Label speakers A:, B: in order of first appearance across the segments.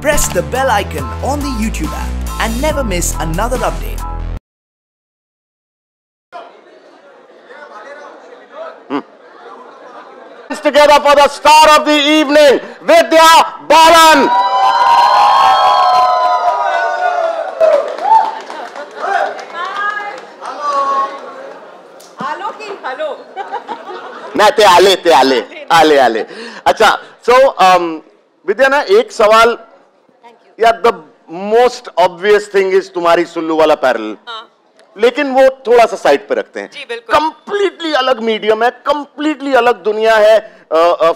A: Press the bell icon on the YouTube app and never miss another update.
B: Together for the star of the evening, Vidya Balan. ना ते आले अच्छा so विद्या ना एक सवाल यार the most obvious thing is तुम्हारी सुल्लू वाला पैरल लेकिन वो थोड़ा सा साइड पे रखते हैं कंप्लीटली अलग मीडियम है कंप्लीटली अलग दुनिया है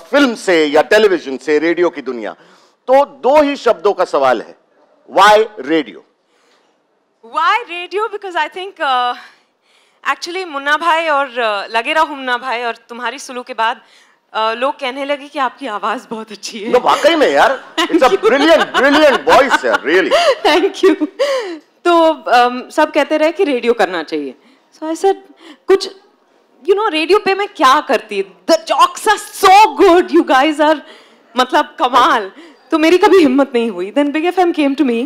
B: फिल्म से या टेलीविजन से रेडियो की दुनिया तो दो ही शब्दों का सवाल है why radio
C: because I think actually Munna भाई और लगे रहो मुन्ना भाई और तुम्हारी सुलू के बाद लोग कहने लगे कि आपकी आवाज बहुत अच्छी है
B: वाकई में यार इट्स अ ब्रिलियंट वॉइस यार रियली
C: थैंक यू तो सब कहते रहे कि रेडियो करना चाहिए सो आई सेड कुछ यू नो रेडियो पे मैं क्या करती the jocks are so good you guys are मतलब कमाल तो मेरी कभी हिम्मत नहीं हुई then big FM came to me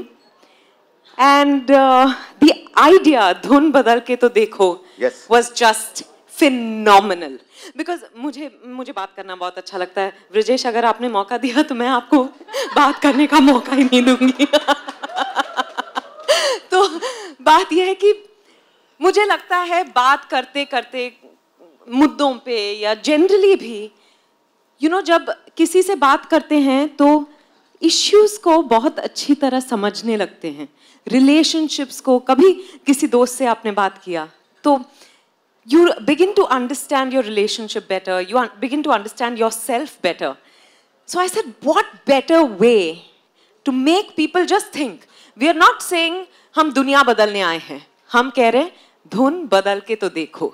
C: and the idea धुन बदल के तो देखो वाज जस्ट फिनोमिनल बिकॉज मुझे बात करना बहुत अच्छा लगता है ब्रजेश अगर आपने मौका दिया तो मैं आपको बात करने का मौका ही नहीं दूंगी तो बात यह है कि मुझे लगता है बात करते करते मुद्दों पे या जनरली भी यू नो जब किसी से बात करते हैं तो इश्यूज को बहुत अच्छी तरह समझने लगते हैं रिलेशनशिप्स को कभी किसी दोस्त से आपने बात किया तो you begin to understand your relationship better you begin to understand yourself better so I said what better way to make people just think we are not saying हम दुनिया बदलने आए हैं हम कह रहे हैं धुन बदल के तो देखो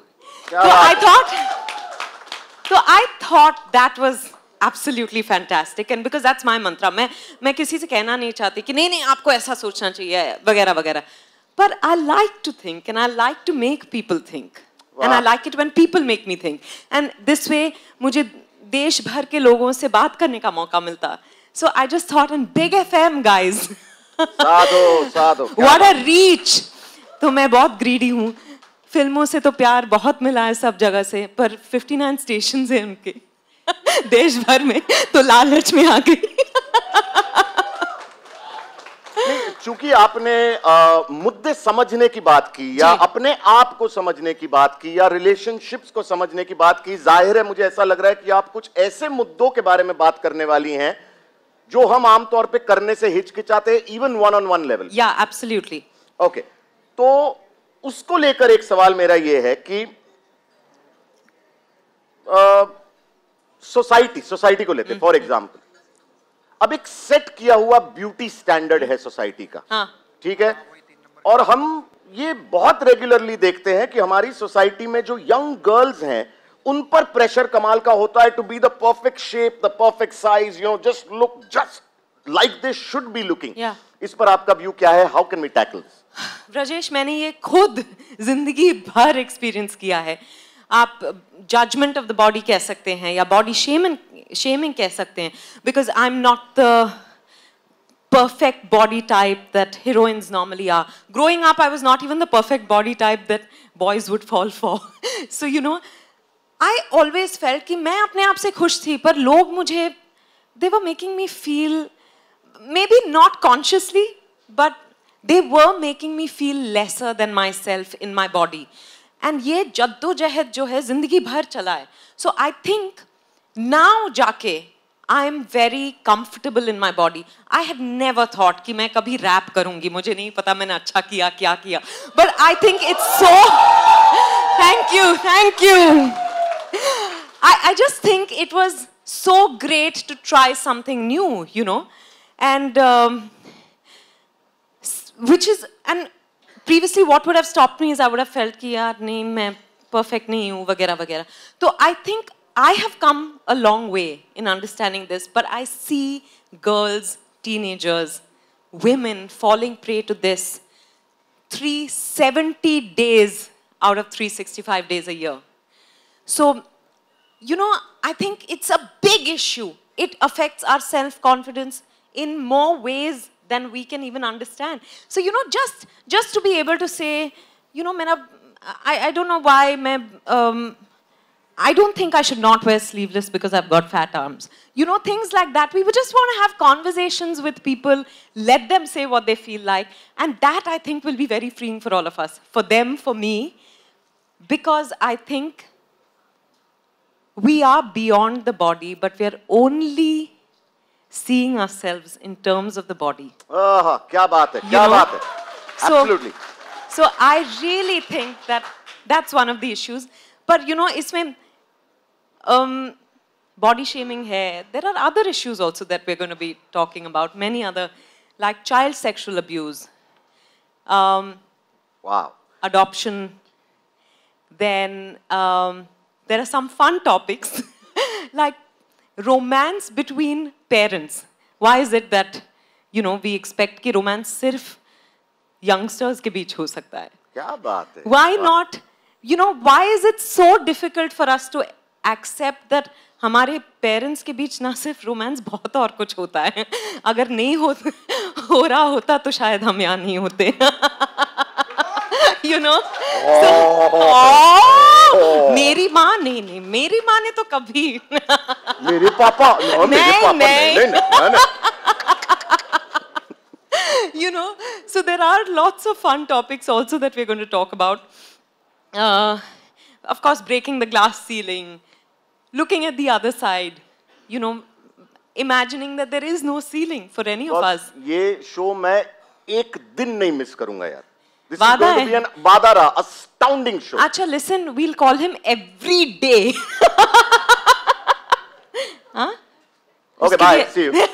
C: तो I thought that was absolutely fantastic and because that's my mantra मैं किसी से कहना नहीं चाहती कि नहीं आपको ऐसा सोचना चाहिए वगैरह वगैरह but I like to think and I like to make people think and I like it when people make me think and this way मुझे देश भर के लोगों से बात करने का मौका मिलता so I just thought and Big FM guys
B: Sadho
C: what a reach तो मैं बहुत ग्रीडी हूँ फिल्मों से तो प्यार बहुत मिला है सब जगह से पर 59 स्टेशंस हैं उनके देश भर में तो लालच में आ गई
B: चूंकि आपने मुद्दे समझने की बात की या अपने आप को समझने की बात की या रिलेशनशिप्स को समझने की बात की जाहिर है मुझे ऐसा लग रहा है कि आप कुछ ऐसे मुद्दों के बारे में बात करने वाली हैं जो हम आमतौर पे करने से हिचकिचाते हैं even one on one level
C: या एब्सोल्युटली
B: ओके तो उसको लेकर एक सवाल मेरा यह है कि सोसाइटी को लेते फॉर एग्जाम्पल अब एक सेट किया हुआ ब्यूटी स्टैंडर्ड है सोसाइटी का ठीक है और हम ये बहुत रेगुलरली देखते हैं कि हमारी सोसाइटी में जो यंग गर्ल्स हैं उन पर प्रेशर कमाल का होता है to be the perfect shape the perfect size you know just look just like they should be looking इस पर आपका व्यू क्या है how can we tackle
C: Rajesh मैंने ये खुद जिंदगी भर एक्सपीरियंस किया है आप जजमेंट ऑफ द बॉडी कह सकते हैं या बॉडी शेमिंग कह सकते हैं because I am not the perfect body type that heroines normally are. Growing up, I was not even the perfect body type that boys would fall for. So, you know, I always felt कि मैं अपने आप से खुश थी पर लोग मुझे they were making me feel maybe not consciously but they were making me feel lesser than myself in my body. And ये जद्दोजहद जो है जिंदगी भर चला है. So I think now जाके I am very comfortable in my body. I had never thought कि मैं कभी रैप करूंगी मुझे नहीं पता मैंने अच्छा किया क्या किया but I think it's so thank you I just think it was so great to try something new you know and which is and previously what would have stopped me is I would have felt कि यार नहीं मैं perfect नहीं हूँ वगैरह वगैरह तो I think I have come a long way in understanding this, but I see girls, teenagers, women falling prey to this 370 days out of 365 days a year. So, you know, I think it's a big issue. It affects our self-confidence. in more ways than we can even understand. So, you know, just to be able to say, you know, I don't know why I don't think I should not wear sleeveless because I've got fat arms. You know, things like that. We would just want to have conversations with people, let them say what they feel like, and that, I think, will be very freeing for all of us. For them, for me, because I think we are beyond the body, but we are only seeing ourselves in terms of the body.
B: क्या बात है, क्या बात है. Absolutely.
C: So I really think that that's one of the issues. But you know, इसमें body shaming hai. There are other issues also that we're going to be talking about. Many other, like child sexual abuse.
B: Wow.
C: Adoption. Then there are some fun topics like romance between parents. Why is it that, you know, we expect कि romance सिर्फ youngsters के बीच हो सकता है?
B: क्या बात है?
C: Why not? You know, why is it so difficult for us to accept that हमारे parents के बीच ना सिर्फ romance बहुत और कुछ होता है. अगर नहीं हो रहा होता तो शायद हम यहाँ नहीं होते. You know? मेरी माँ नहीं, मेरी माँ ने तो कभी.
B: मेरे पापा, नहीं.
C: You know, so there are lots of fun topics also that we're going to talk about. Of course, breaking the glass ceiling, looking at the other side, you know, imagining that there is no ceiling for any of us.
B: ये show मैं एक दिन नहीं miss करूँगा यार. This is going to be an वादा, astounding show.
C: अच्छा, listen, we'll call him every day. हाँ?
B: Okay, bye. See you.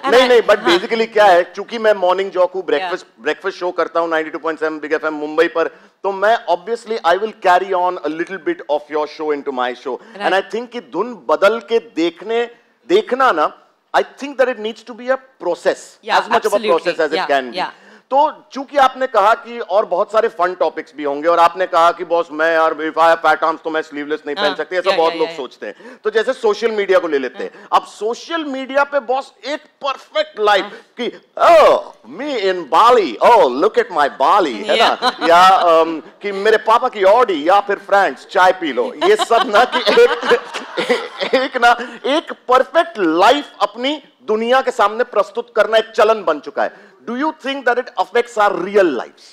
B: नहीं, but basically क्या है, चूंकि मैं morning jock हूँ, breakfast show करता हूँ 92.7 Big FM मुंबई पर, तो मैं obviously I will carry on a little bit of your show into my show, and I think कि धुन बदल के देखना ना, I think that it needs to be a process, as much of a process as it can be. तो चूंकि आपने कहा कि और बहुत सारे फन टॉपिक्स भी होंगे और आपने कहा कि बॉस मैं यार if I have fat arms तो मैं स्लीवलेस नहीं पहन सकती, ऐसा बहुत लोग सोचते हैं. तो जैसे सोशल मीडिया को ले लेते हैं. अब सोशल मीडिया पे बॉस एक परफेक्ट लाइफ कि ओह मी इन बाली, ओह लुक एट माय बाली, है ना, या कि मेरे पापा की ऑडी, या फिर फ्रेंड्स चाय पी लो. ये सब ना कि एक परफेक्ट लाइफ अपनी दुनिया के सामने प्रस्तुत करना एक चलन बन चुका है. Do you think that it affects our real lives?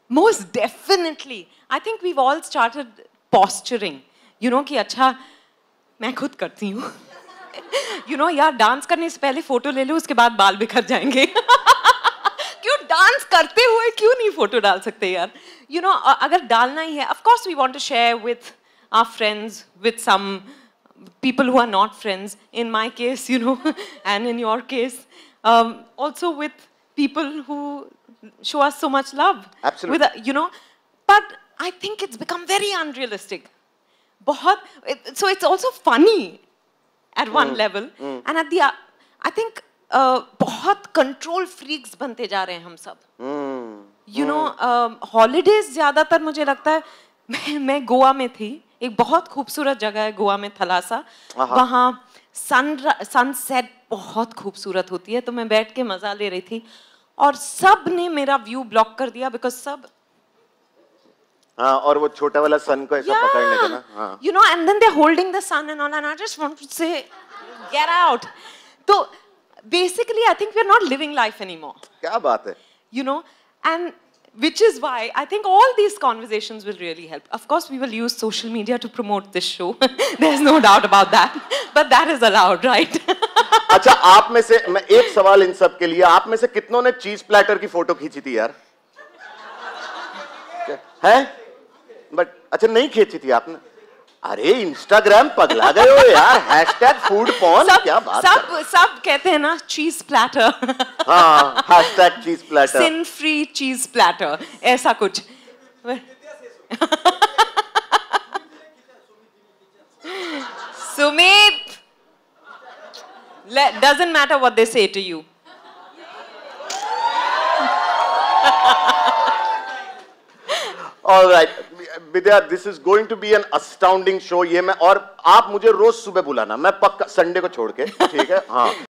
C: Most definitely. I think we've all started posturing. You know कि अच्छा मैं खुद करती हूँ. You know यार डांस करने से पहले फोटो ले लो, उसके बाद बाल बिखर जाएंगे. क्यों डांस करते हुए क्यों नहीं फोटो डाल सकते यार? You know अगर डालना ही है, of course we want to share with our friends, with some people who are not friends. In my case, you know, and in your case, also with people who show us so much love.
B: Absolutely.
C: With, you know, but I think it's become very unrealistic. So it's also funny at one level, and at the I think बहुत control freaks बनते जा रहे हैं हम सब. You know, holidays ज़्यादातर मुझे लगता है मैं गोवा में थी. एक बहुत खूबसूरत जगह है गोवा में, थलासा. वहाँ सनसेट बहुत खूबसूरत होती है, तो मैं बैठ के मजा ले रही थी और सब ने मेरा व्यू ब्लॉक कर दिया बिकॉज सब
B: और वो छोटा वाला सन को ऐसा पकड़ने का ना,
C: you know, and then they're holding the sun and all, and I just want to say get out. So basically I think we're not living life anymore.
B: क्या बात है.
C: You know, and which is why I think all these conversations will really help. Of course, we will use social media to promote this show. There's no doubt about that. But that is allowed, right?
B: अच्छा, आप में से मैं एक सवाल इन सब के लिए, आप में से कितनों ने चीज प्लेटर की फोटो खींची थी यार? हैं? बट अच्छा नहीं खींची थी आपने? अरे इंस्टाग्राम पगला गए हो यार, हैशटैग फूड पॉर्न. क्या बात है.
C: सब कहते हैं ना चीज प्लेटर.
B: हाँ, हैशटैग चीज प्लेटर,
C: सिन फ्री चीज प्लेटर, ऐसा कुछ. Sumit, doesn't matter what they say to you.
B: All right, Vidya, this is going to be an astounding show. ये मैं, और आप मुझे रोज सुबह बुलाना, मैं पक्का संडे को छोड़ के, ठीक है? हाँ.